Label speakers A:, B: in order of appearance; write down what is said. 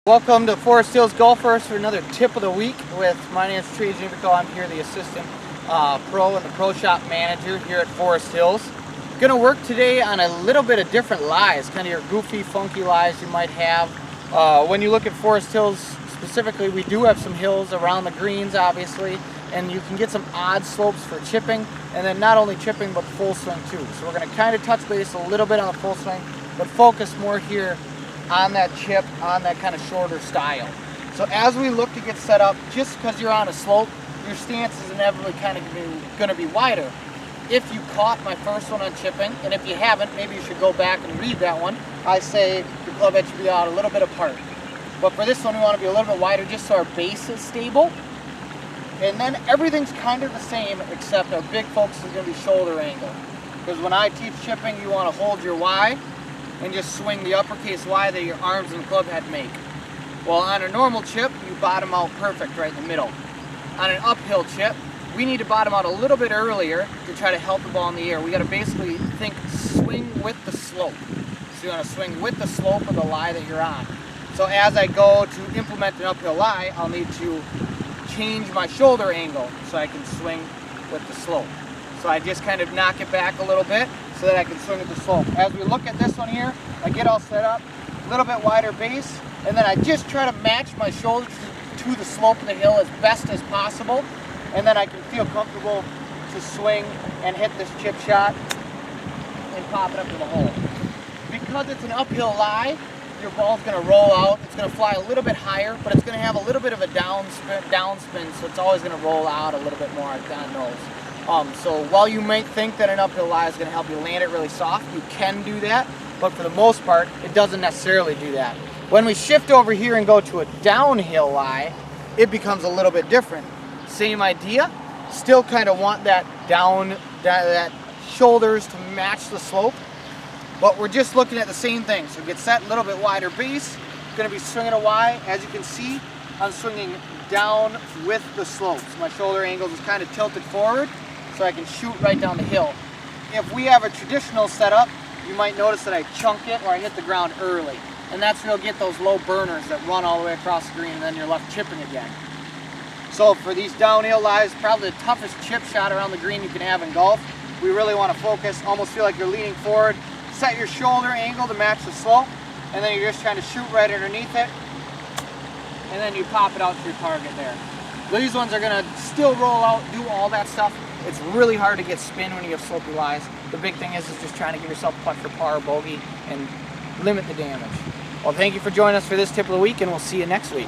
A: Welcome to Forest Hills Golfers for another tip of the week. My name is Trey Gnewikow. I'm here, the assistant pro and the pro shop manager here at Forest Hills. Going to work today on a little bit of different lies, kind of your goofy, funky lies you might have. When you look at Forest Hills specifically, we do have some hills around the greens, obviously, and you can get some odd slopes for chipping, and then not only chipping but full swing too. So we're going to kind of touch base a little bit on the full swing, but focus more here on that chip, on that kind of shorter style. So as we look to get set up, just because you're on a slope, your stance is inevitably kind of going to be wider. If you caught my first one on chipping, and if you haven't, maybe you should go back and read that one. I say your club head should be out a little bit apart. But for this one, we want to be a little bit wider just so our base is stable. And then everything's kind of the same, except our big focus is going to be shoulder angle. Because when I teach chipping, you want to hold your Y and just swing the uppercase Y that your arms and club head make. Well, on a normal chip, you bottom out perfect right in the middle. On an uphill chip, we need to bottom out a little bit earlier to try to help the ball in the air. We got to basically think swing with the slope. So you want to swing with the slope of the lie that you're on. So as I go to implement an uphill lie, I'll need to change my shoulder angle so I can swing with the slope. So I just kind of knock it back a little bit so that I can swing with the slope. As we look at this one here, I get all set up, a little bit wider base, and then I just try to match my shoulders to the slope of the hill as best as possible, and then I can feel comfortable to swing and hit this chip shot and pop it up to the hole. Because it's an uphill lie, your ball's going to roll out. It's going to fly a little bit higher, but it's going to have a little bit of a downspin, so it's always going to roll out a little bit more down nose. So while you might think that an uphill lie is going to help you land it really soft, you can do that, but for the most part, it doesn't necessarily do that. When we shift over here and go to a downhill lie, it becomes a little bit different. Same idea, still kind of want that that shoulders to match the slope, but we're just looking at the same thing. So get set, a little bit wider base, going to be swinging a Y. As you can see, I'm swinging down with the slope. So my shoulder angle is kind of tilted forward, so I can shoot right down the hill. If we have a traditional setup, you might notice that I chunk it or I hit the ground early. And that's where you'll get those low burners that run all the way across the green and then you're left chipping again. So for these downhill lies, probably the toughest chip shot around the green you can have in golf. We really want to focus, almost feel like you're leaning forward, set your shoulder angle to match the slope, and then you're just trying to shoot right underneath it, and then you pop it out to your target there. These ones are going to still roll out, do all that stuff. It's really hard to get spin when you have slopey lies. The big thing is just trying to give yourself a putt for par or bogey and limit the damage. Well, thank you for joining us for this tip of the week, and we'll see you next week.